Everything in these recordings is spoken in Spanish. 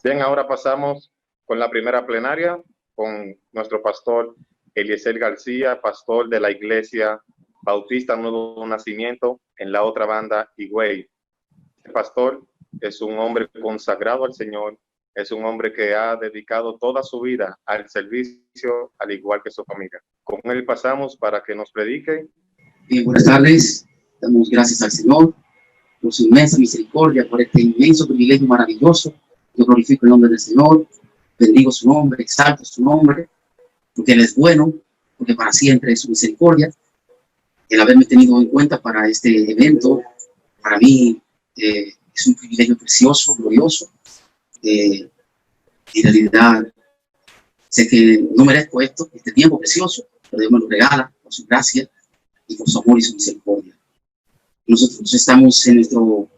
Bien, ahora pasamos con la primera plenaria con nuestro pastor Eliezer García, pastor de la Iglesia Bautista Nuevo Nacimiento, en la otra banda, Higüey. Este pastor es un hombre consagrado al Señor, es un hombre que ha dedicado toda su vida al servicio, al igual que su familia. Con él pasamos para que nos predique. Bien, buenas tardes. Damos gracias al Señor por su inmensa misericordia, por este inmenso privilegio maravilloso. Yo glorifico el nombre del Señor, bendigo su nombre, exalto su nombre, porque Él es bueno, porque para siempre es su misericordia. El haberme tenido en cuenta para este evento, para mí es un privilegio precioso, glorioso. En realidad, sé que no merezco este tiempo precioso, pero Dios me lo regala por su gracia y por su amor y su misericordia. Nosotros estamos en nuestro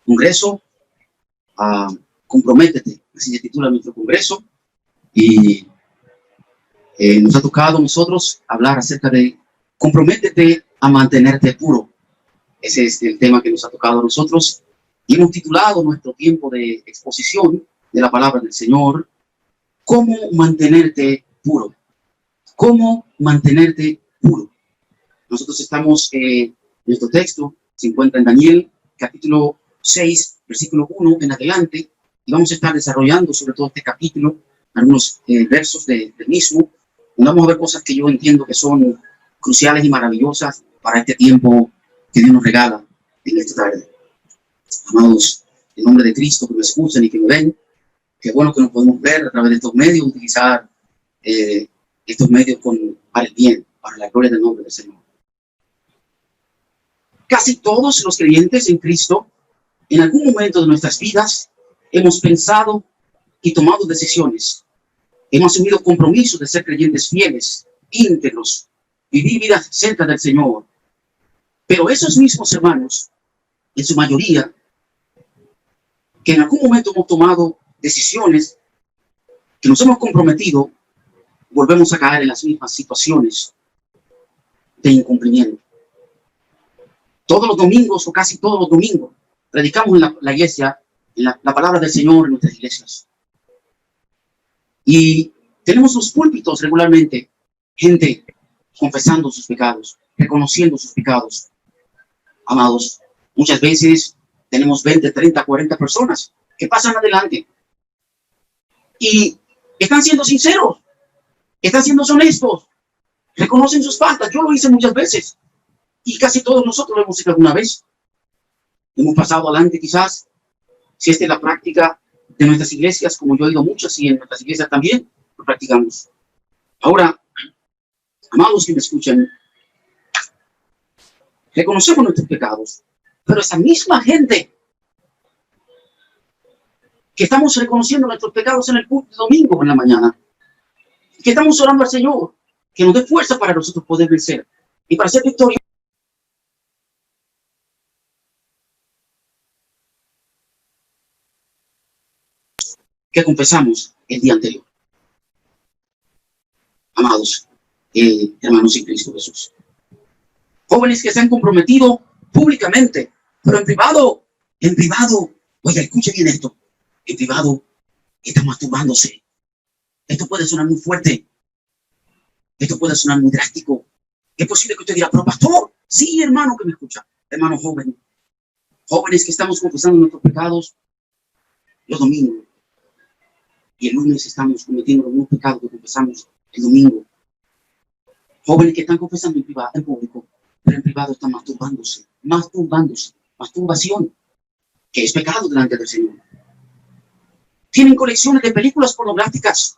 congreso, Comprométete, así se titula nuestro congreso, y nos ha tocado a nosotros hablar acerca de comprométete a mantenerte puro. Ese es el tema que nos ha tocado a nosotros, y hemos titulado nuestro tiempo de exposición de la palabra del Señor, ¿cómo mantenerte puro? ¿Cómo mantenerte puro? Nosotros estamos, nuestro texto se encuentra en Daniel, capítulo 6, versículo 1 en adelante, y vamos a estar desarrollando sobre todo este capítulo, algunos versos del mismo. Vamos a ver cosas que yo entiendo que son cruciales y maravillosas para este tiempo que Dios nos regala en esta tarde. Amados, en nombre de Cristo, que me escuchan y que me ven, qué bueno que nos podemos ver a través de estos medios, utilizar estos medios para el bien, para la gloria del nombre del Señor. Casi todos los creyentes en Cristo, en algún momento de nuestras vidas, hemos pensado y tomado decisiones. Hemos asumido compromisos de ser creyentes fieles, íntegros, vivir vidas cerca del Señor. Pero esos mismos hermanos, en su mayoría, que en algún momento hemos tomado decisiones, que nos hemos comprometido, volvemos a caer en las mismas situaciones de incumplimiento. Todos los domingos, o casi todos los domingos, predicamos en la iglesia, en la palabra del Señor en nuestras iglesias. Y tenemos los púlpitos regularmente, gente confesando sus pecados, reconociendo sus pecados. Amados, muchas veces tenemos 20, 30, 40 personas que pasan adelante y están siendo sinceros, están siendo honestos, reconocen sus faltas. Yo lo hice muchas veces y casi todos nosotros lo hemos hecho alguna vez. Hemos pasado adelante quizás, si esta es la práctica de nuestras iglesias, como yo he ido muchas y en nuestras iglesias también lo practicamos. Ahora, amados que me escuchan, reconocemos nuestros pecados, pero esa misma gente que estamos reconociendo nuestros pecados en el culto de domingo en la mañana, que estamos orando al Señor, que nos dé fuerza para nosotros poder vencer y para ser victoriosos, que confesamos el día anterior. Amados, hermanos en Cristo Jesús. Jóvenes que se han comprometido públicamente, pero en privado, oiga, escuche bien esto, en privado están masturbándose. Esto puede sonar muy fuerte, esto puede sonar muy drástico. Es posible que usted diga, pero pastor, sí, hermano que me escucha, hermano joven, jóvenes que estamos confesando nuestros pecados los domingos, y el lunes estamos cometiendo los mismos pecados que confesamos el domingo. Jóvenes que están confesando en privado, en público, pero en privado están masturbándose. Masturbación, que es pecado delante del Señor. Tienen colecciones de películas pornográficas.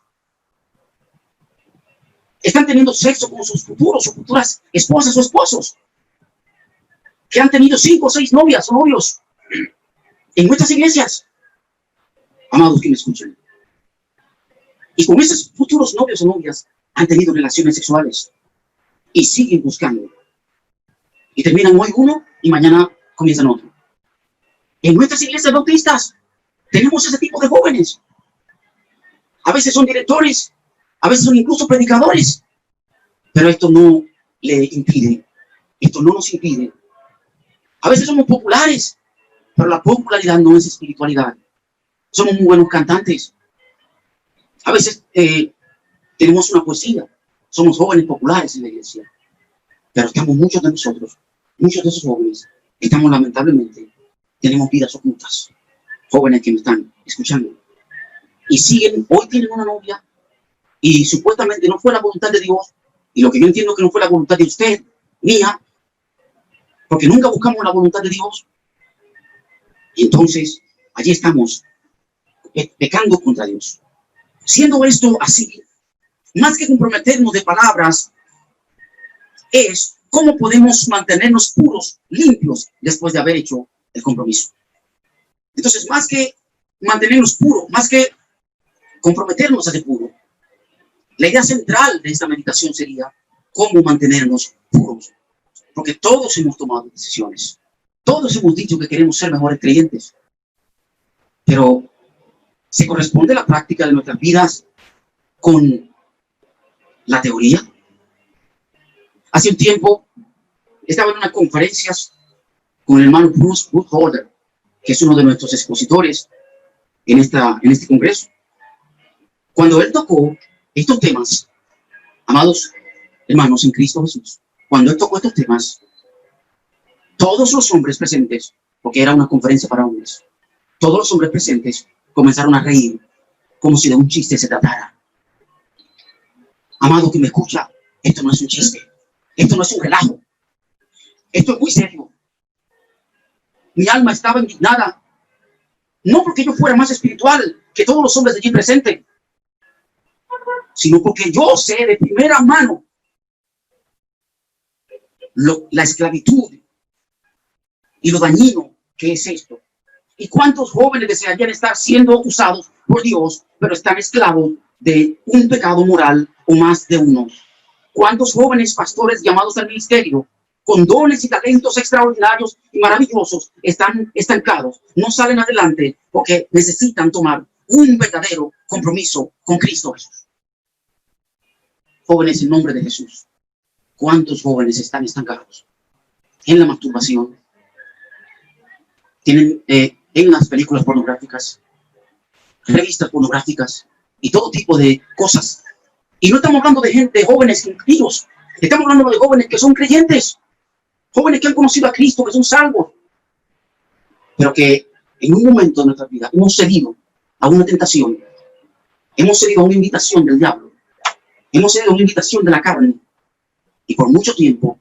Están teniendo sexo con sus futuros o futuras esposas o esposos, que han tenido 5 o 6 novias o novios en nuestras iglesias. Amados que me escuchan. Y con esos futuros novios o novias han tenido relaciones sexuales y siguen buscando. Y terminan hoy uno y mañana comienzan otro. En nuestras iglesias bautistas tenemos ese tipo de jóvenes. A veces son directores, a veces son incluso predicadores. Pero esto no le impide, esto no nos impide. A veces somos populares, pero la popularidad no es espiritualidad. Somos muy buenos cantantes. A veces tenemos una poesía. Somos jóvenes populares en la iglesia. Pero estamos muchos de nosotros, muchos de esos jóvenes, estamos lamentablemente, tenemos vidas ocultas. Jóvenes que me están escuchando. Y siguen, hoy tienen una novia y supuestamente no fue la voluntad de Dios. Y lo que yo entiendo que no fue la voluntad de usted, mía, porque nunca buscamos la voluntad de Dios. Y entonces, allí estamos pecando contra Dios. Siendo esto así, más que comprometernos de palabras, es cómo podemos mantenernos puros, limpios, después de haber hecho el compromiso. Entonces, más que mantenernos puros, más que comprometernos a ser puros, la idea central de esta meditación sería cómo mantenernos puros. Porque todos hemos tomado decisiones. Todos hemos dicho que queremos ser mejores creyentes. Pero ¿se corresponde la práctica de nuestras vidas con la teoría? Hace un tiempo estaba en unas conferencias con el hermano Bruce Holder, que es uno de nuestros expositores en este congreso. Cuando él tocó estos temas, amados hermanos en Cristo Jesús, cuando él tocó estos temas, todos los hombres presentes, porque era una conferencia para hombres, todos los hombres presentes comenzaron a reír como si de un chiste se tratara. Amado que me escucha, esto no es un chiste, esto no es un relajo, esto es muy serio. Mi alma estaba indignada, no porque yo fuera más espiritual que todos los hombres de allí presentes, sino porque yo sé de primera mano la esclavitud y lo dañino que es esto. ¿Y cuántos jóvenes desearían estar siendo usados por Dios, pero están esclavos de un pecado moral o más de uno? ¿Cuántos jóvenes pastores llamados al ministerio, con dones y talentos extraordinarios y maravillosos, están estancados, no salen adelante porque necesitan tomar un verdadero compromiso con Cristo Jesús? Jóvenes, en nombre de Jesús, ¿cuántos jóvenes están estancados en la masturbación? Tienen en las películas pornográficas, revistas pornográficas y todo tipo de cosas. Y no estamos hablando de gente, de jóvenes impíos. Estamos hablando de jóvenes que son creyentes, jóvenes que han conocido a Cristo, que son salvos, pero que en un momento de nuestra vida hemos cedido a una tentación, hemos cedido a una invitación del diablo, hemos cedido a una invitación de la carne, y por mucho tiempo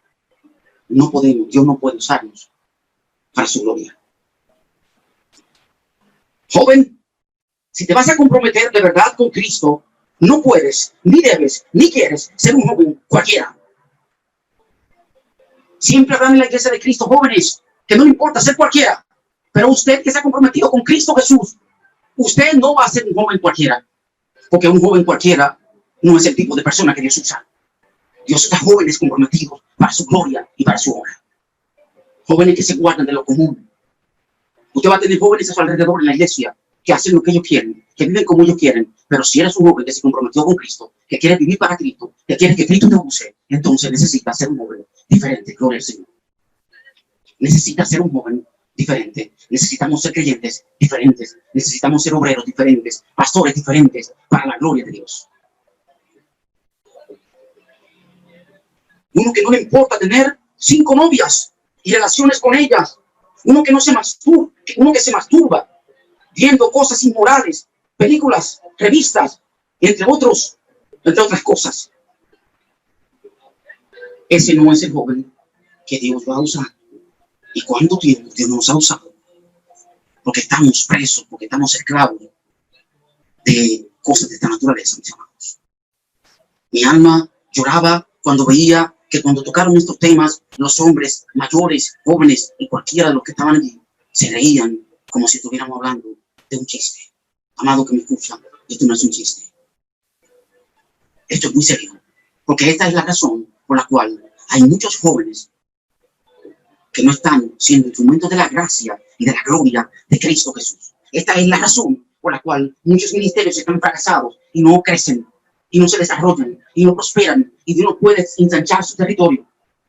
no podemos, Dios no puede usarnos para su gloria. Joven, si te vas a comprometer de verdad con Cristo, no puedes, ni debes, ni quieres ser un joven cualquiera. Siempre habrán en la iglesia de Cristo jóvenes que no le importa ser cualquiera, pero usted que se ha comprometido con Cristo Jesús, usted no va a ser un joven cualquiera, porque un joven cualquiera no es el tipo de persona que Dios usa. Dios usa jóvenes comprometidos para su gloria y para su obra. Jóvenes que se guardan de lo común. Usted va a tener jóvenes a su alrededor en la iglesia que hacen lo que ellos quieren, que viven como ellos quieren, pero si eres un joven que se comprometió con Cristo, que quiere vivir para Cristo, que quiere que Cristo te use, entonces necesita ser un joven diferente, gloria al Señor. Necesita ser un joven diferente. Necesitamos ser creyentes diferentes. Necesitamos ser obreros diferentes, pastores diferentes, para la gloria de Dios. Uno que no le importa tener 5 novias y relaciones con ellas. Uno que no se masturba, uno que se masturba viendo cosas inmorales, películas, revistas, entre otras cosas. Ese no es el joven que Dios va a usar. ¿Y cuánto tiempo Dios nos ha usado? Porque estamos presos, porque estamos esclavos de cosas de esta naturaleza, mis amados. Mi alma lloraba cuando veía que cuando tocaron estos temas, los hombres mayores, jóvenes y cualquiera de los que estaban allí, se reían como si estuviéramos hablando de un chiste. Amado que me escucha, esto no es un chiste. Esto es muy serio, porque esta es la razón por la cual hay muchos jóvenes que no están siendo instrumentos de la gracia y de la gloria de Cristo Jesús. Esta es la razón por la cual muchos ministerios están fracasados y no crecen, y no se desarrollan, y no prosperan, y Dios no puede ensanchar su territorio.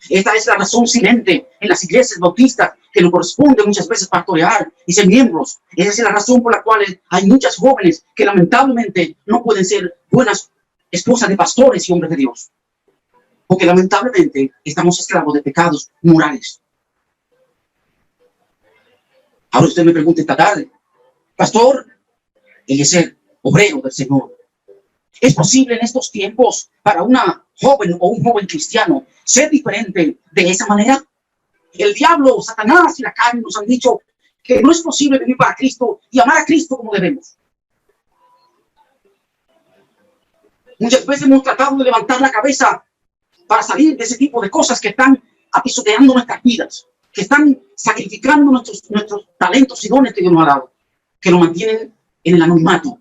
Esta es la razón silente en las iglesias bautistas que nos corresponde muchas veces pastorear y ser miembros. Esa es la razón por la cual hay muchas jóvenes que lamentablemente no pueden ser buenas esposas de pastores y hombres de Dios. Porque lamentablemente estamos esclavos de pecados morales. Ahora usted me pregunta esta tarde, pastor, Eliezer, obrero del Señor, ¿es posible en estos tiempos para una joven o un joven cristiano ser diferente de esa manera? El diablo, Satanás y la carne nos han dicho que no es posible vivir para Cristo y amar a Cristo como debemos. Muchas veces hemos tratado de levantar la cabeza para salir de ese tipo de cosas que están apisoteando nuestras vidas, que están sacrificando nuestros talentos y dones que Dios nos ha dado, que nos mantienen en el anonimato.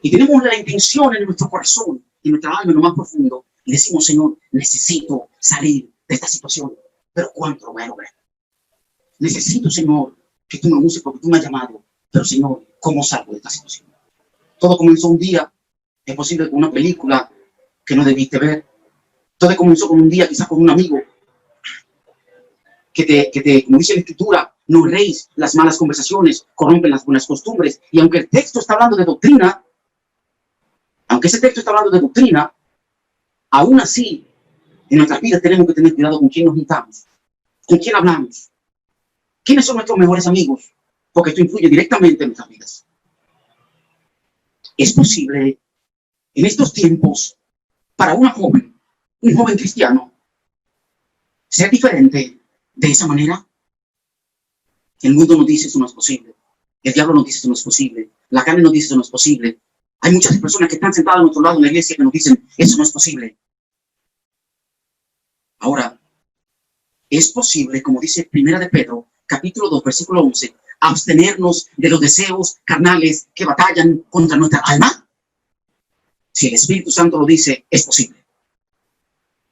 Y tenemos la intención en nuestro corazón, en nuestra alma, en lo más profundo, y decimos, Señor, necesito salir de esta situación, pero ¿cuánto lo voy a lograr? Necesito, Señor, que tú me uses porque tú me has llamado, pero Señor, ¿cómo salgo de esta situación? Todo comenzó un día, es posible con una película que no debiste ver. Todo comenzó con un día, quizás con un amigo, que como dice la Escritura, no erréis, las malas conversaciones corrompen las buenas costumbres. Y aunque el texto está hablando de doctrina, aún así, en nuestras vidas tenemos que tener cuidado con quién nos juntamos, con quién hablamos, quiénes son nuestros mejores amigos, porque esto influye directamente en nuestras vidas. Es posible en estos tiempos para un joven cristiano, ser diferente de esa manera. El mundo nos dice eso no es posible. El diablo nos dice eso no es posible. La carne nos dice eso no es posible. Hay muchas personas que están sentadas a nuestro lado en la iglesia que nos dicen eso no es posible. Ahora, es posible, como dice 1 de Pedro, capítulo 2, versículo 11, abstenernos de los deseos carnales que batallan contra nuestra alma. Si el Espíritu Santo lo dice, es posible.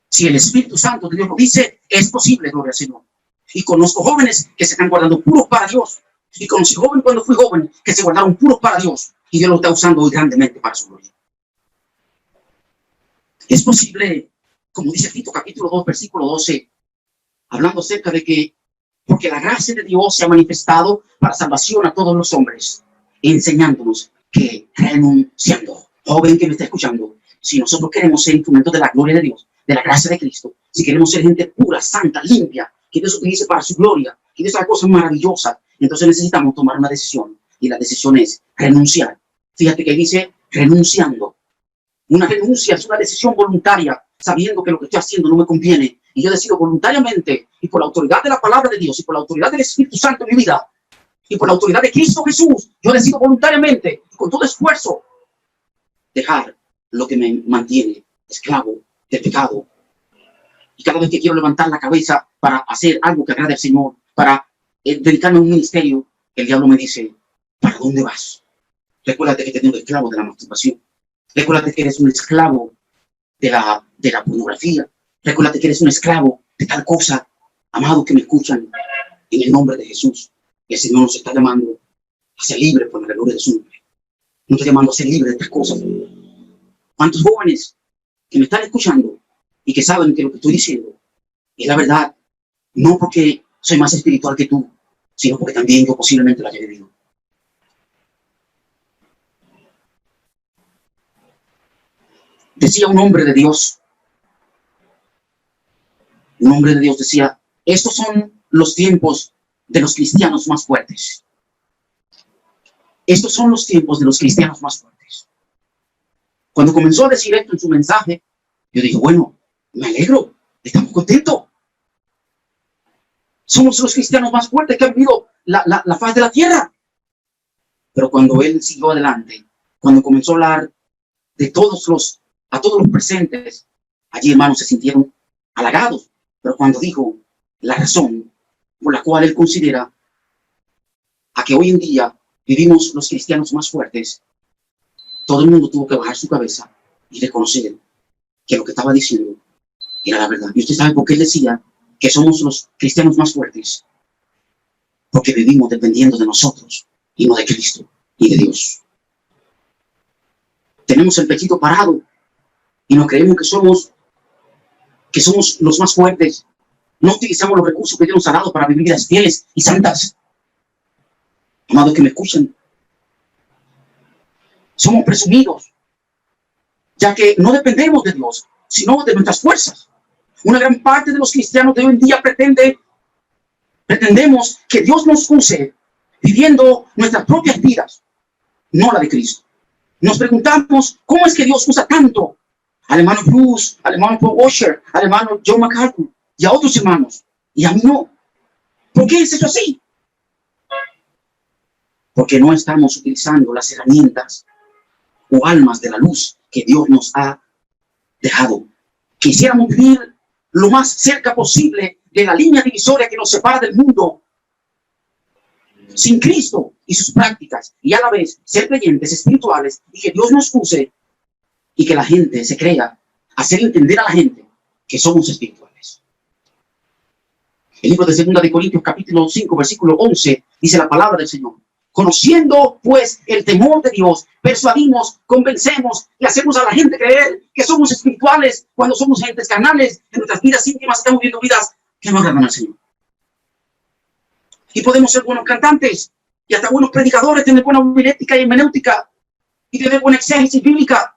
Si el Espíritu Santo de Dios lo dice, es posible, gloria al Señor. Y conozco jóvenes que se están guardando puros para Dios. Y conocí jóvenes cuando fui joven que se guardaron puros para Dios. Y Dios lo está usando hoy grandemente para su gloria. Es posible, como dice Tito capítulo 2, versículo 12, hablando acerca de que, porque la gracia de Dios se ha manifestado para salvación a todos los hombres, enseñándonos que renunciando, joven que me está escuchando, si nosotros queremos ser instrumentos de la gloria de Dios, de la gracia de Cristo, si queremos ser gente pura, santa, limpia, que Dios utilice para su gloria, que Dios haga cosas maravillosas, entonces necesitamos tomar una decisión, y la decisión es renunciar. Fíjate que dice renunciando. Una renuncia es una decisión voluntaria, sabiendo que lo que estoy haciendo no me conviene, y yo decido voluntariamente, y por la autoridad de la palabra de Dios, y por la autoridad del Espíritu Santo en mi vida, y por la autoridad de Cristo Jesús, yo decido voluntariamente, y con todo esfuerzo, dejar lo que me mantiene esclavo del pecado. Y cada vez que quiero levantar la cabeza para hacer algo que agrade al Señor, para dedicarme a un ministerio, el diablo me dice, ¿para dónde vas? Recuérdate que te tengo esclavo de la masturbación. Recuérdate que eres un esclavo de la pornografía. Recuérdate que eres un esclavo de tal cosa. Amados que me escuchan, en el nombre de Jesús, el Señor nos está llamando a ser libres por la gloria de su nombre. Nos está llamando a ser libres de estas cosas. ¿Cuántos jóvenes que me están escuchando y que saben que lo que estoy diciendo es la verdad? No porque soy más espiritual que tú, sino porque también yo posiblemente la haya vivido. Decía un hombre de Dios, decía, estos son los tiempos de los cristianos más fuertes. Estos son los tiempos de los cristianos más fuertes. Cuando comenzó a decir esto en su mensaje, yo dije, bueno, me alegro, estamos contentos. Somos los cristianos más fuertes que han vivido la faz de la tierra. Pero cuando él siguió adelante, cuando comenzó a hablar de a todos los presentes, allí, hermanos, se sintieron halagados. Pero cuando dijo la razón por la cual él considera a que hoy en día vivimos los cristianos más fuertes, todo el mundo tuvo que bajar su cabeza y reconocer que lo que estaba diciendo era la verdad. Y usted sabe por qué él decía que somos los cristianos más fuertes. Porque vivimos dependiendo de nosotros y no de Cristo y de Dios. Tenemos el pechito parado y nos creemos que somos los más fuertes. No utilizamos los recursos que Dios nos ha dado para vivir vidas fieles y santas. Amados que me escuchan, somos presumidos, ya que no dependemos de Dios, sino de nuestras fuerzas. Una gran parte de los cristianos de hoy en día pretendemos que Dios nos use viviendo nuestras propias vidas, no la de Cristo. Nos preguntamos, ¿cómo es que Dios usa tanto al hermano Bruce, al hermano Paul Washer, al hermano John MacArthur y a otros hermanos, y a mí no? ¿Por qué es eso así? Porque no estamos utilizando las herramientas o almas de la luz que Dios nos ha dejado. Quisiéramos vivir lo más cerca posible de la línea divisoria que nos separa del mundo, sin Cristo y sus prácticas, y a la vez ser creyentes espirituales, y que Dios nos use y que la gente se crea, hacer entender a la gente que somos espirituales. El libro de 2 de Corintios capítulo 5 versículo 11 dice la palabra del Señor: conociendo pues el temor de Dios, persuadimos, convencemos y hacemos a la gente creer que somos espirituales cuando somos gentes carnales. En nuestras vidas íntimas estamos viviendo vidas que no agradan al Señor. Y podemos ser buenos cantantes y hasta buenos predicadores, tener buena homilética y hermenéutica y tener buena exégesis bíblica,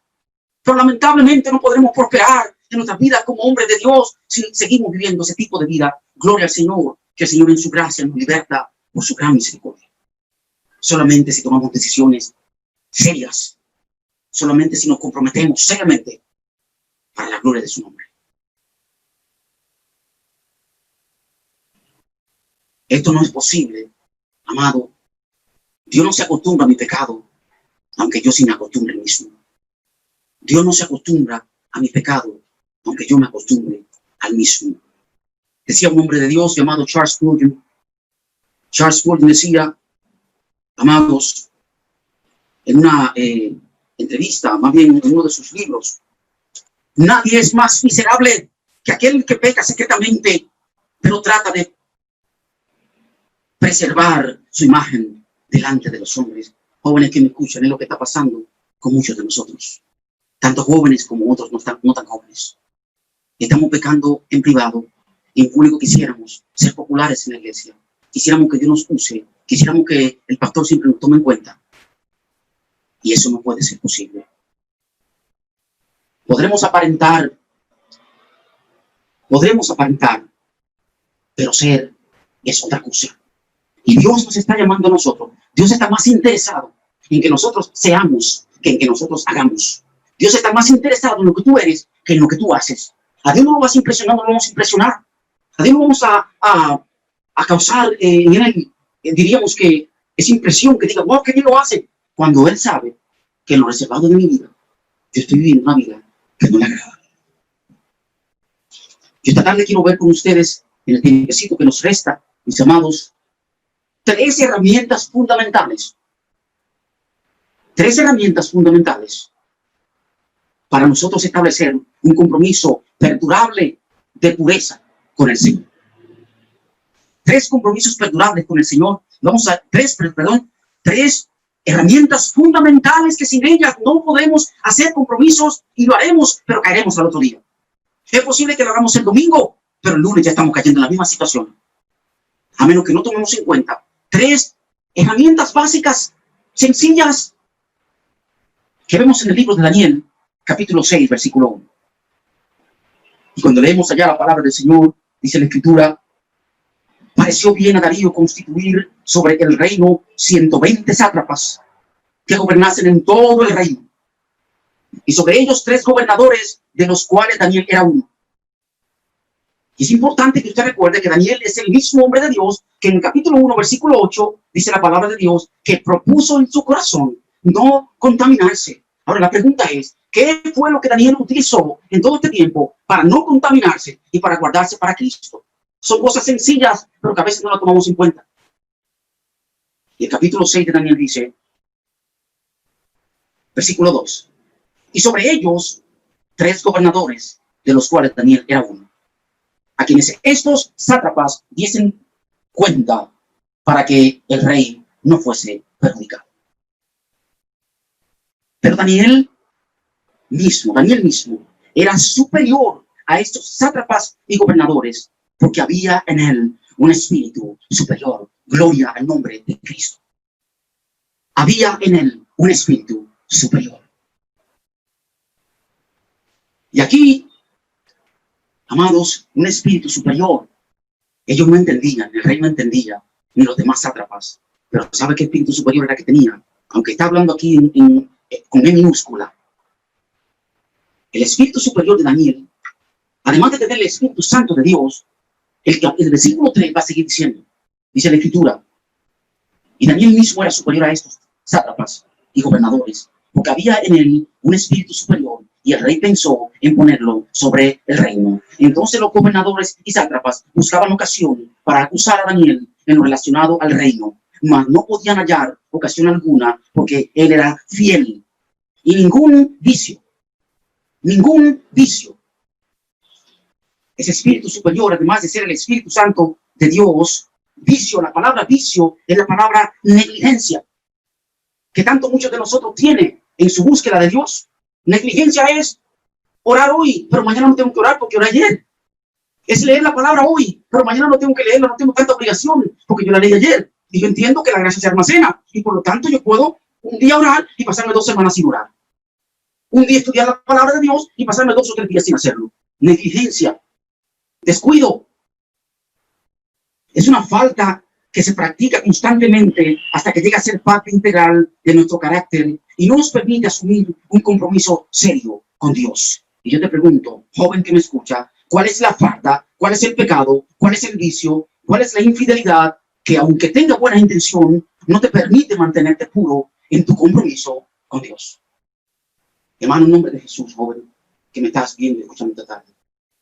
pero lamentablemente no podremos prosperar en nuestras vidas como hombres de Dios si seguimos viviendo ese tipo de vida. Gloria al Señor, que el Señor en su gracia nos liberta por su gran misericordia. Solamente si tomamos decisiones serias, solamente si nos comprometemos seriamente para la gloria de su nombre. Esto no es posible, amado. Dios no se acostumbra a mi pecado, aunque yo sí me acostumbre al mismo. Dios no se acostumbra a mi pecado, aunque yo me acostumbre al mismo. Decía un hombre de Dios llamado Charles Spurgeon. Charles Spurgeon decía, amados, en una entrevista, más bien en uno de sus libros, nadie es más miserable que aquel que peca secretamente, pero trata de preservar su imagen delante de los hombres. Jóvenes que me escuchan, es lo que está pasando con muchos de nosotros, tanto jóvenes como otros no tan jóvenes. Estamos pecando en privado y en público. Quisiéramos ser populares en la iglesia, quisiéramos que Dios nos use, quisiéramos que el pastor siempre nos tome en cuenta, y eso no puede ser posible. Podremos aparentar, pero ser es otra cosa. Y Dios nos está llamando a nosotros. Dios está más interesado en que nosotros seamos que en que nosotros hagamos. Dios está más interesado en lo que tú eres que en lo que tú haces. A Dios no lo vas a impresionar, no lo vamos a impresionar. A Dios no vamos a causar en él, diríamos que esa impresión que diga, wow, que Dios lo hace, cuando Él sabe que en lo reservado de mi vida, yo estoy viviendo una vida que no le agrada. Yo esta tarde quiero ver con ustedes, en el tiempecito que nos resta, mis amados, 3 herramientas fundamentales. 3 herramientas fundamentales para nosotros establecer un compromiso perdurable de pureza con el Señor. 3 compromisos perdurables con el Señor. Vamos a 3 herramientas fundamentales que sin ellas no podemos hacer compromisos, y lo haremos, pero caeremos al otro día. Es posible que lo hagamos el domingo, pero el lunes ya estamos cayendo en la misma situación. A menos que no tomemos en cuenta 3 herramientas básicas, sencillas, que vemos en el libro de Daniel, capítulo 6, versículo 1. Y cuando leemos allá la palabra del Señor, dice la Escritura: pareció bien a Darío constituir sobre el reino 120 sátrapas que gobernasen en todo el reino, y sobre ellos 3 gobernadores, de los cuales Daniel era uno. Y es importante que usted recuerde que Daniel es el mismo hombre de Dios que en el capítulo 1, versículo 8, dice la palabra de Dios que propuso en su corazón no contaminarse. Ahora la pregunta es, ¿qué fue lo que Daniel utilizó en todo este tiempo para no contaminarse y para guardarse para Cristo? Son cosas sencillas, pero que a veces no las tomamos en cuenta. Y el capítulo 6 de Daniel dice, versículo 2, y sobre ellos 3 gobernadores, de los cuales Daniel era uno, a quienes estos sátrapas diesen cuenta para que el rey no fuese perjudicado. Pero Daniel mismo, era superior a estos sátrapas y gobernadores, porque había en él un espíritu superior. Gloria al nombre de Cristo. Había en él un espíritu superior. Y aquí, amados, un espíritu superior. Ellos no entendían, el rey no entendía, ni los demás sátrapas. Pero ¿sabe qué espíritu superior era que tenía? Aunque está hablando aquí con E minúscula. El espíritu superior de Daniel, además de tener el Espíritu Santo de Dios, el versículo 3 va a seguir diciendo, dice la Escritura, y Daniel mismo era superior a estos sátrapas y gobernadores, porque había en él un espíritu superior, y el rey pensó en ponerlo sobre el reino. Entonces los gobernadores y sátrapas buscaban ocasión para acusar a Daniel en lo relacionado al reino, mas no podían hallar ocasión alguna, porque él era fiel, y ningún vicio. Ese espíritu superior, además de ser el Espíritu Santo de Dios, vicio, la palabra vicio es la palabra negligencia, que tanto muchos de nosotros tienen en su búsqueda de Dios. Negligencia es orar hoy, pero mañana no tengo que orar porque oré ayer. Es leer la palabra hoy, pero mañana no tengo que leerla, no tengo tanta obligación porque yo la leí ayer. Y yo entiendo que la gracia se almacena, y por lo tanto yo puedo un día orar y pasarme 2 semanas sin orar. Un día estudiar la palabra de Dios y pasarme 2 o 3 días sin hacerlo. Negligencia, descuido. Es una falta que se practica constantemente hasta que llega a ser parte integral de nuestro carácter y no nos permite asumir un compromiso serio con Dios. Y yo te pregunto, joven que me escucha, ¿cuál es la falta? ¿Cuál es el pecado? ¿Cuál es el vicio? ¿Cuál es la infidelidad que, aunque tenga buena intención, no te permite mantenerte puro en tu compromiso con Dios? Hermano, en nombre de Jesús, joven, que me estás viendo y escuchando esta tarde,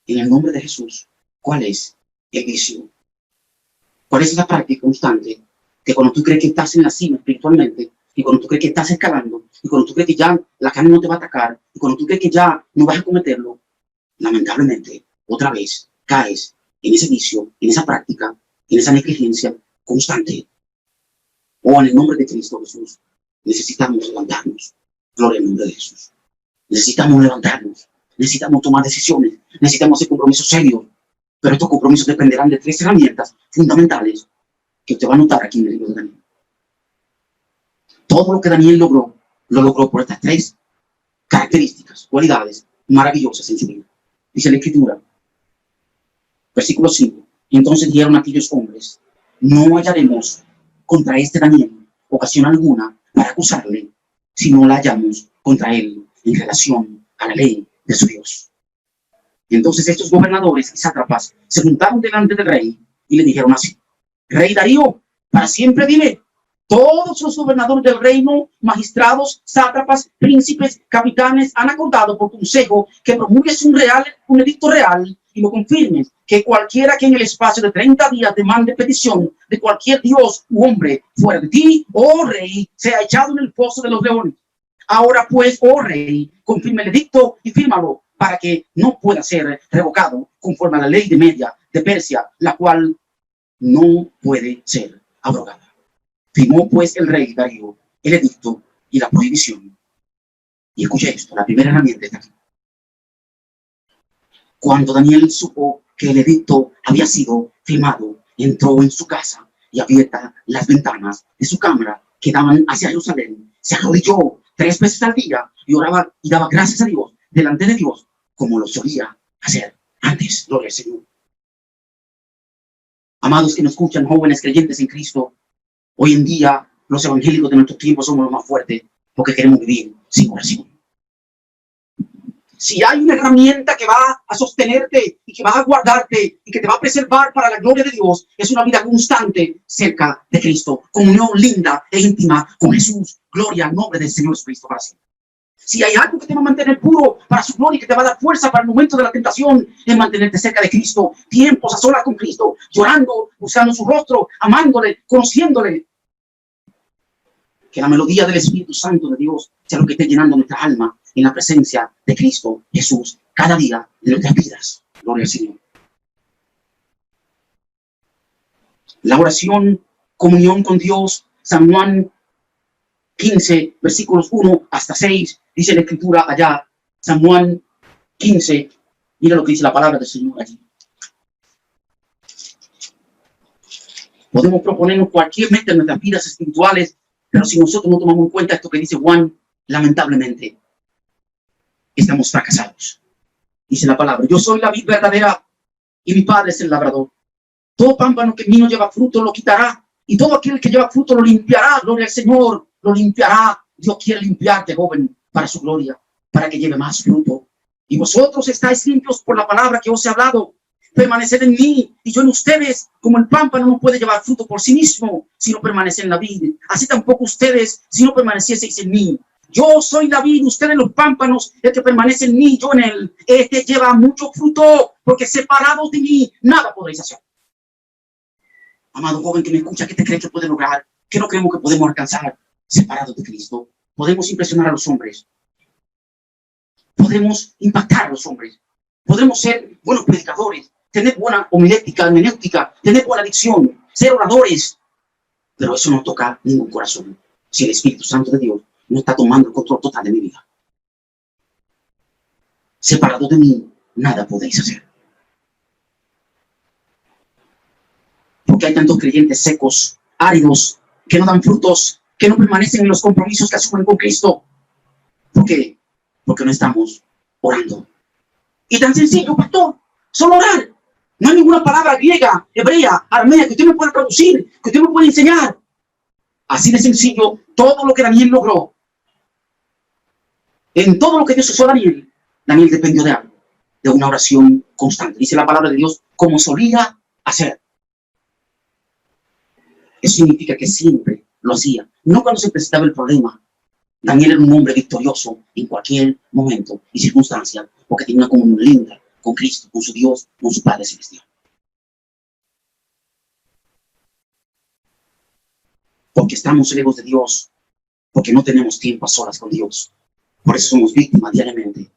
en el nombre de Jesús, ¿cuál es el vicio? ¿Cuál es la práctica constante que cuando tú crees que estás en la cima espiritualmente, y cuando tú crees que estás escalando, y cuando tú crees que ya la carne no te va a atacar, y cuando tú crees que ya no vas a cometerlo, lamentablemente, otra vez caes en ese vicio, en esa práctica, en esa negligencia constante? Oh, en el nombre de Cristo Jesús, necesitamos levantarnos. Gloria al nombre de Jesús. Necesitamos levantarnos, necesitamos tomar decisiones, necesitamos hacer compromisos serios, pero estos compromisos dependerán de 3 herramientas fundamentales que usted va a notar aquí en el libro de Daniel. Todo lo que Daniel logró, lo logró por estas 3 características, cualidades maravillosas en su vida. Dice la Escritura, versículo 5, entonces dijeron aquellos hombres, no hallaremos contra este Daniel ocasión alguna para acusarle, si no la hallamos contra él en relación a la ley de su Dios. Y entonces estos gobernadores y sátrapas se juntaron delante del rey y le dijeron así, Rey Darío, para siempre vive. Todos los gobernadores del reino, magistrados, sátrapas, príncipes, capitanes, han acordado por consejo que promulgues un edicto real y lo confirmes, que cualquiera que en el espacio de 30 días demande petición de cualquier dios u hombre fuera de ti, oh rey, sea echado en el foso de los leones. Ahora pues, oh rey, confirma el edicto y fírmalo, para que no pueda ser revocado conforme a la ley de Media de Persia, la cual no puede ser abrogada. Firmó pues el rey Darío el edicto y la prohibición. Y escuche esto, la primera herramienta está aquí. Cuando Daniel supo que el edicto había sido firmado, entró en su casa y abiertas las ventanas de su cámara que daban hacia Jerusalén, se arrodilló 3 veces al día y oraba y daba gracias a Dios delante de Dios, como lo solía hacer antes. Gloria al Señor. Amados que nos escuchan, jóvenes creyentes en Cristo, hoy en día los evangélicos de nuestro tiempo somos los más fuertes porque queremos vivir sin oración. Si hay una herramienta que va a sostenerte y que va a guardarte y que te va a preservar para la gloria de Dios, es una vida constante cerca de Cristo, comunión linda e íntima con Jesús. Gloria al nombre del Señor Jesucristo para siempre. Si hay algo que te va a mantener puro para su gloria y que te va a dar fuerza para el momento de la tentación, es mantenerte cerca de Cristo, tiempos a solas con Cristo, llorando, buscando su rostro, amándole, conociéndole. Que la melodía del Espíritu Santo de Dios sea lo que esté llenando nuestra alma en la presencia de Cristo Jesús cada día de nuestras vidas. Gloria al Señor. La oración, comunión con Dios, San Juan 15, versículos 1 hasta 6, dice la Escritura allá, San Juan 15, mira lo que dice la palabra del Señor allí. Podemos proponernos cualquier meta en nuestras vidas espirituales, pero si nosotros no tomamos en cuenta esto que dice Juan, lamentablemente, estamos fracasados. Dice la palabra, yo soy la vid verdadera y mi Padre es el labrador. Todo pámpano que en mí no lleva fruto lo quitará, y todo aquel que lleva fruto lo limpiará. Gloria al Señor, lo limpiará. Dios quiere limpiarte, joven, para su gloria, para que lleve más fruto. Y vosotros estáis limpios por la palabra que os he hablado. Permaneced en mí y yo en ustedes, como el pámpano no puede llevar fruto por sí mismo, si no permanece en la vid. Así tampoco ustedes, si no permanecieseis en mí. Yo soy la vid, ustedes los pámpanos, el que permanece en mí, yo en él. Este lleva mucho fruto, porque separados de mí, nada podréis hacer. Amado joven que me escucha, ¿qué te crees que puede lograr? ¿Qué no creemos que podemos alcanzar separados de Cristo? Podemos impresionar a los hombres. Podemos impactar a los hombres. Podemos ser buenos predicadores, tener buena homilética, hermenéutica, tener buena dicción, ser oradores. Pero eso no toca ningún corazón si el Espíritu Santo de Dios no está tomando el control total de mi vida. Separados de mí, nada podéis hacer. Porque hay tantos creyentes secos, áridos, que no dan frutos, que no permanecen en los compromisos que asumen con Cristo. ¿Por qué? Porque no estamos orando. Y tan sencillo, pastor, solo orar. No hay ninguna palabra griega, hebrea, aramea que usted me pueda traducir, que usted me pueda enseñar. Así de sencillo, todo lo que Daniel logró. En todo lo que Dios usó a Daniel, Daniel dependió de algo, de una oración constante. Dice la palabra de Dios, como solía hacer. Eso significa que siempre lo hacía. No cuando se presentaba el problema. Daniel era un hombre victorioso en cualquier momento y circunstancia, porque tenía una comunión linda con Cristo, con su Dios, con su Padre Celestial. Porque estamos lejos de Dios, porque no tenemos tiempo a solas con Dios. Por eso somos víctimas diariamente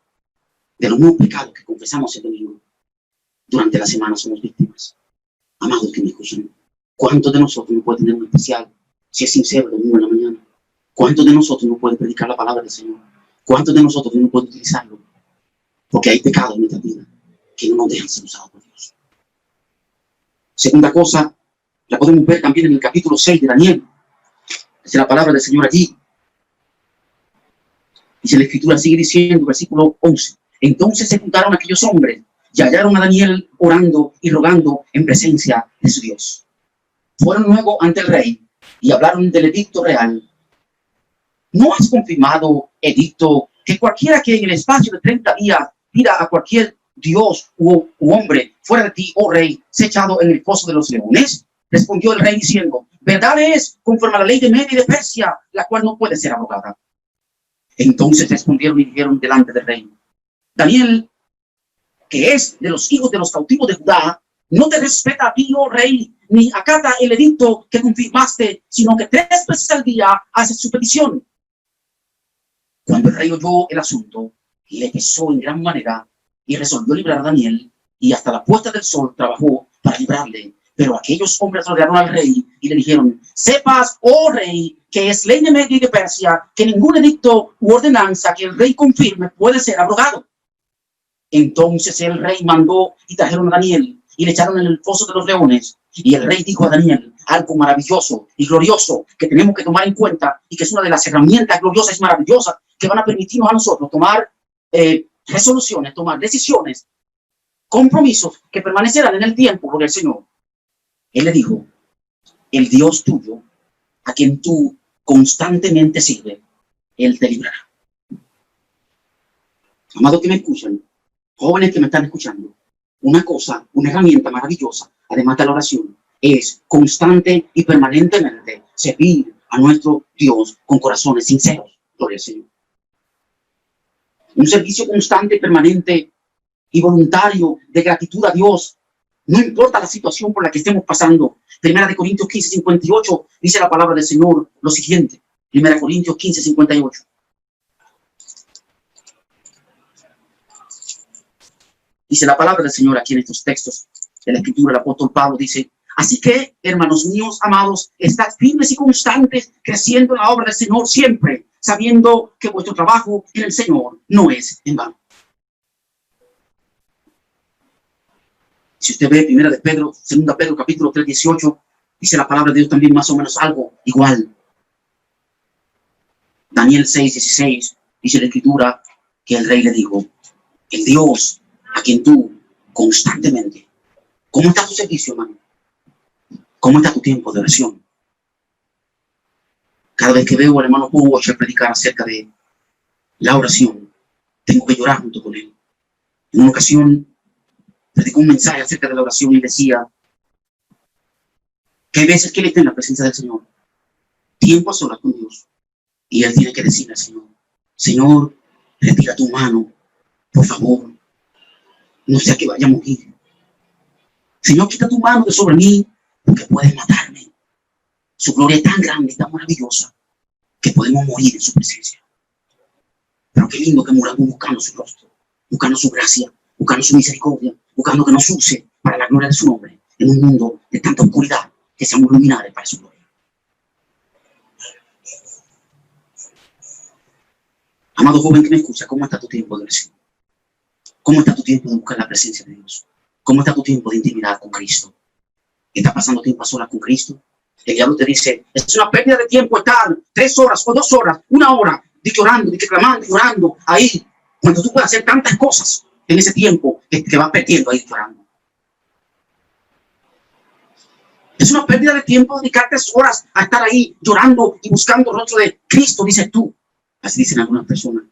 de los mismos pecados que confesamos el domingo. Durante la semana somos víctimas. Amados que me escuchan, ¿cuántos de nosotros no pueden tener un especial si es sincero el domingo en la mañana? ¿Cuántos de nosotros no pueden predicar la palabra del Señor? ¿Cuántos de nosotros no pueden utilizarlo? Porque hay pecados en nuestra vida que no nos dejan ser usados por Dios. Segunda cosa, la podemos ver también en el capítulo 6 de Daniel. Es la palabra del Señor allí. Dice la Escritura, sigue diciendo, versículo 11. Entonces se juntaron aquellos hombres y hallaron a Daniel orando y rogando en presencia de su Dios. Fueron luego ante el rey y hablaron del edicto real. ¿No has confirmado, edicto, que cualquiera que en el espacio de 30 días pida a cualquier dios u hombre fuera de ti, oh rey, sea echado en el foso de los leones? Respondió el rey diciendo, verdad es, conforme a la ley de Media y de Persia, la cual no puede ser abrogada. Entonces respondieron y dijeron delante del rey, Daniel, que es de los hijos de los cautivos de Judá, no te respeta a ti, oh rey, ni acata el edicto que confirmaste, sino que 3 veces al día hace su petición. Cuando el rey oyó el asunto, le pesó en gran manera y resolvió librar a Daniel, y hasta la puesta del sol trabajó para librarle. Pero aquellos hombres rodearon al rey y le dijeron, sepas, oh rey, que es ley de Media y de Persia, que ningún edicto u ordenanza que el rey confirme puede ser abrogado. Entonces el rey mandó y trajeron a Daniel y le echaron en el foso de los leones. Y el rey dijo a Daniel algo maravilloso y glorioso que tenemos que tomar en cuenta y que es una de las herramientas gloriosas y maravillosas que van a permitirnos a nosotros tomar resoluciones, tomar decisiones, compromisos que permanecerán en el tiempo por el Señor. Él le dijo, el Dios tuyo, a quien tú constantemente sirves, Él te librará. Amados que me escuchan, jóvenes que me están escuchando, una cosa, una herramienta maravillosa, además de la oración, es constante y permanentemente servir a nuestro Dios con corazones sinceros. Gloria al Señor. Un servicio constante, permanente y voluntario de gratitud a Dios. No importa la situación por la que estemos pasando. 1 Corintios 15:58 dice la palabra del Señor lo siguiente. 1 Corintios 15:58. Dice la palabra del Señor aquí en estos textos de la Escritura. El apóstol Pablo dice, así que, hermanos míos, amados, estad firmes y constantes, creciendo en la obra del Señor siempre, sabiendo que vuestro trabajo en el Señor no es en vano. Si usted ve primera de Pedro, segunda Pedro, capítulo 3, 18, dice la palabra de Dios también más o menos algo igual. Daniel 6, 16, dice la escritura que el rey le dijo, el Dios a quien tú constantemente, ¿cómo está tu servicio, hermano? ¿Cómo está tu tiempo de oración? Cada vez que veo al hermano Paul Washer predicar acerca de la oración, tengo que llorar junto con él. En una ocasión, predicó un mensaje acerca de la oración y decía que hay veces que él está en la presencia del Señor, tiempo a solas con Dios, y él tiene que decirle al Señor, Señor, retira tu mano, por favor, no sea que vaya a morir. Señor, quita tu mano de sobre mí, porque puedes matarme. Su gloria es tan grande y tan maravillosa que podemos morir en su presencia. Pero qué lindo que muramos buscando su rostro, buscando su gracia, buscando su misericordia, buscando que nos use para la gloria de su nombre en un mundo de tanta oscuridad, que seamos luminares para su gloria. Amado joven que me escucha, ¿cómo está tu tiempo de oración? ¿Cómo está tu tiempo de buscar la presencia de Dios? ¿Cómo está tu tiempo de intimidad con Cristo? ¿Estás pasando tiempo a solas con Cristo? El diablo te dice, es una pérdida de tiempo estar 3 horas o 2 horas, 1 hora, de que orando, de que clamando, llorando, ahí, cuando tú puedes hacer tantas cosas en ese tiempo que vas perdiendo ahí llorando. Es una pérdida de tiempo dedicar 3 horas a estar ahí llorando y buscando el rostro de Cristo, dices tú. Así dicen algunas personas.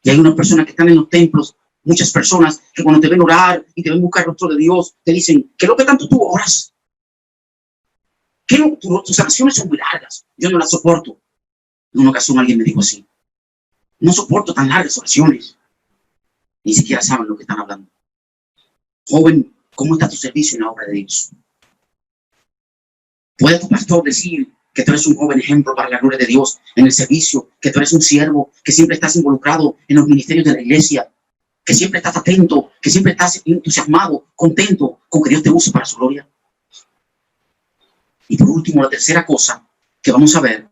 Y hay unas personas que están en los templos, muchas personas que cuando te ven orar y te ven buscar el rostro de Dios, te dicen, ¿qué es lo que tanto tú oras? ¿Qué no? Tus oraciones son muy largas. Yo no las soporto. En una ocasión alguien me dijo así, no soporto tan largas oraciones. Ni siquiera saben lo que están hablando. Joven, ¿cómo está tu servicio en la obra de Dios? ¿Puede tu pastor decir que tú eres un joven ejemplo para la gloria de Dios en el servicio, que tú eres un siervo, que siempre estás involucrado en los ministerios de la iglesia, que siempre estás atento, que siempre estás entusiasmado, contento con que Dios te use para su gloria? Y por último, la tercera cosa que vamos a ver,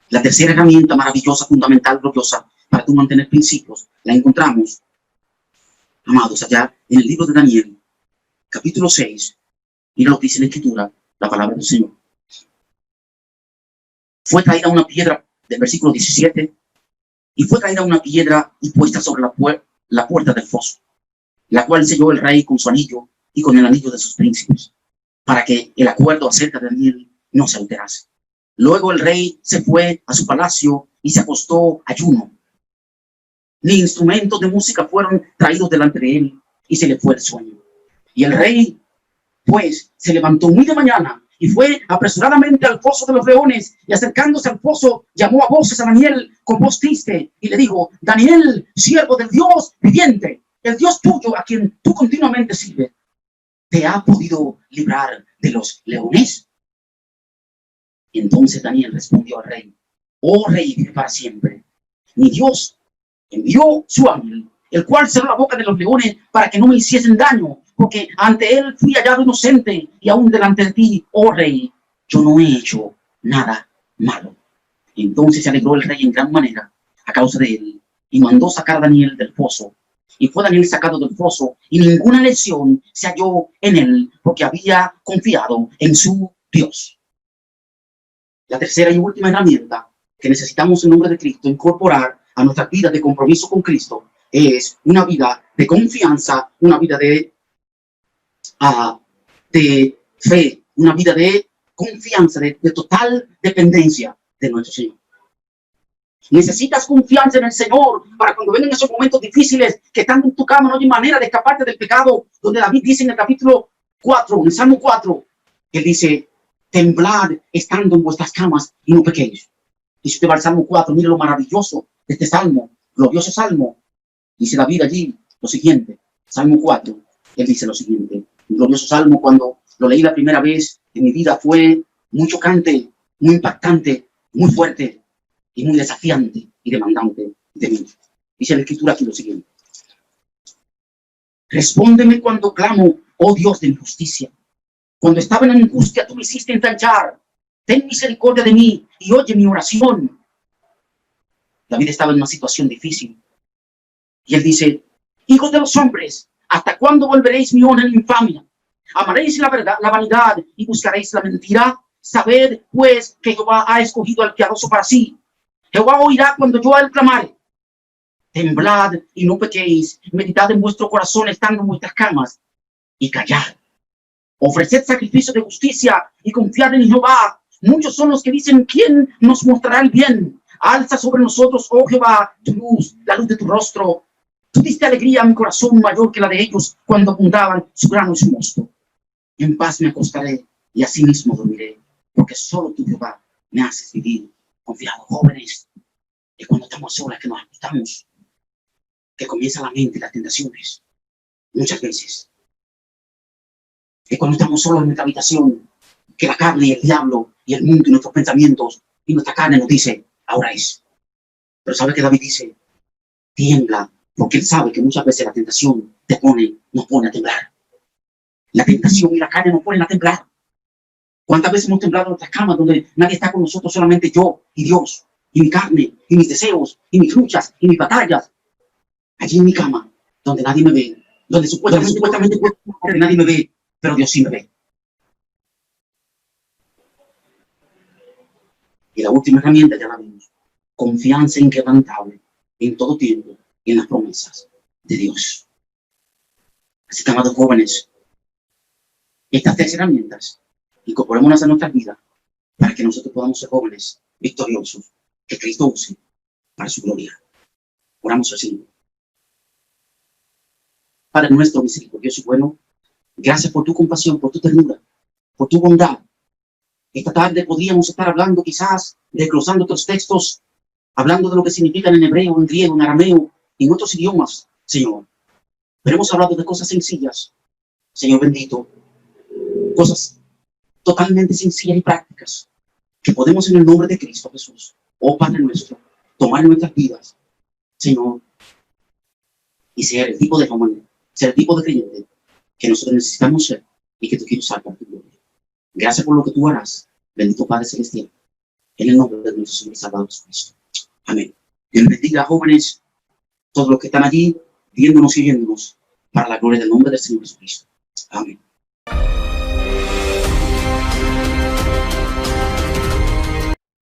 la tercera herramienta maravillosa, fundamental, gloriosa, para tú mantener principios, la encontramos, amados, allá en el libro de Daniel, capítulo 6, mira lo que dice la Escritura, la palabra del Señor. Fue traída una piedra, del versículo 17, y fue traída una piedra y puesta sobre la puerta del foso, la cual selló el rey con su anillo y con el anillo de sus príncipes, para que el acuerdo acerca de Daniel no se alterase. Luego el rey se fue a su palacio y se acostó ayuno. Ni instrumentos de música fueron traídos delante de él, y se le fue el sueño. Y el rey, pues, se levantó muy de mañana y fue apresuradamente al foso de los leones, y acercándose al foso, llamó a voces a Daniel con voz triste y le dijo, Daniel, siervo del Dios viviente, el Dios tuyo a quien tú continuamente sirves, ¿te ha podido librar de los leones? Entonces Daniel respondió al rey, oh rey, vive para siempre. Mi Dios envió su ángel, el cual cerró la boca de los leones para que no me hiciesen daño, porque ante él fui hallado inocente, y aún delante de ti, oh rey, yo no he hecho nada malo. Entonces se alegró el rey en gran manera a causa de él, y mandó sacar a Daniel del foso. Y fue Daniel sacado del foso, y ninguna lesión se halló en él, porque había confiado en su Dios. La tercera y última herramienta que necesitamos en nombre de Cristo incorporar a nuestra vida de compromiso con Cristo es una vida de confianza, una vida de fe, una vida de confianza, de total dependencia de nuestro Señor. Necesitas confianza en el Señor para cuando vengan esos momentos difíciles que están en tu cama, no hay manera de escaparte del pecado, donde David dice en el capítulo 4, en el Salmo 4, él dice, temblad estando en vuestras camas y no pequéis. Y si usted va al Salmo 4, mire lo maravilloso de este salmo, glorioso salmo. Dice David allí lo siguiente, Salmo 4, él dice lo siguiente, un glorioso salmo, cuando lo leí la primera vez en mi vida fue muy chocante, muy impactante, muy fuerte y muy desafiante y demandante de mí. Dice la Escritura aquí lo siguiente, respóndeme cuando clamo, oh Dios de mi justicia. Cuando estaba en angustia, tú me hiciste ensanchar. Ten misericordia de mí y oye mi oración. David estaba en una situación difícil. Y él dice, hijos de los hombres, ¿hasta cuándo volveréis mi honra en infamia? Amaréis la verdad, la vanidad, y buscaréis la mentira. Sabed, pues, que Jehová ha escogido al piadoso para sí. Jehová oirá cuando yo a él clamare. Temblad y no pequéis. Meditad en vuestro corazón estando en vuestras camas y callad. Ofreced sacrificio de justicia y confiad en Jehová. Muchos son los que dicen, ¿quién nos mostrará el bien? Alza sobre nosotros, oh Jehová, tu luz, la luz de tu rostro. Tú diste alegría a mi corazón mayor que la de ellos cuando apuntaban su grano y su mosto. En paz me acostaré y así mismo dormiré, porque solo tú, Jehová, me haces vivir confiado. Jóvenes, y cuando estamos solas, que nos acostamos, que comienza la mente, las tentaciones, muchas veces. Y cuando estamos solos en nuestra habitación, que la carne y el diablo y el mundo y nuestros pensamientos y nuestra carne nos dice, ahora es. Pero ¿sabe que David dice? Tiembla, porque él sabe que muchas veces la tentación nos pone a temblar. La tentación y la carne nos ponen a temblar. ¿Cuántas veces hemos temblado en nuestras camas donde nadie está con nosotros, solamente yo y Dios, y mi carne, y mis deseos, y mis luchas, y mis batallas? Allí en mi cama, donde nadie me ve, donde supuestamente nadie me ve, pero Dios sí me ve. Y la última herramienta ya la vimos. Confianza inquebrantable en todo tiempo en las promesas de Dios. Así que, amados jóvenes, estas 3 herramientas incorporémonos a nuestras vidas para que nosotros podamos ser jóvenes victoriosos que Cristo use para su gloria. Oramos al Señor. Padre nuestro, misericordioso y bueno, gracias por tu compasión, por tu ternura, por tu bondad. Esta tarde podríamos estar hablando quizás, desglosando otros textos, hablando de lo que significan en hebreo, en griego, en arameo, en otros idiomas, Señor. Pero hemos hablado de cosas sencillas, Señor bendito, cosas totalmente sencillas y prácticas, que podemos en el nombre de Cristo Jesús, oh Padre nuestro, tomar en nuestras vidas, Señor, y ser el tipo de joven, ser el tipo de creyente que nosotros necesitamos ser y que tú quieres usar para tu gloria. Gracias por lo que tú harás, bendito Padre Celestial, en el nombre de nuestro Señor y Salvador Jesucristo. Amén. Dios les bendiga, jóvenes, todos los que están allí, viéndonos y oyéndonos, para la gloria del nombre del Señor Jesucristo. Amén.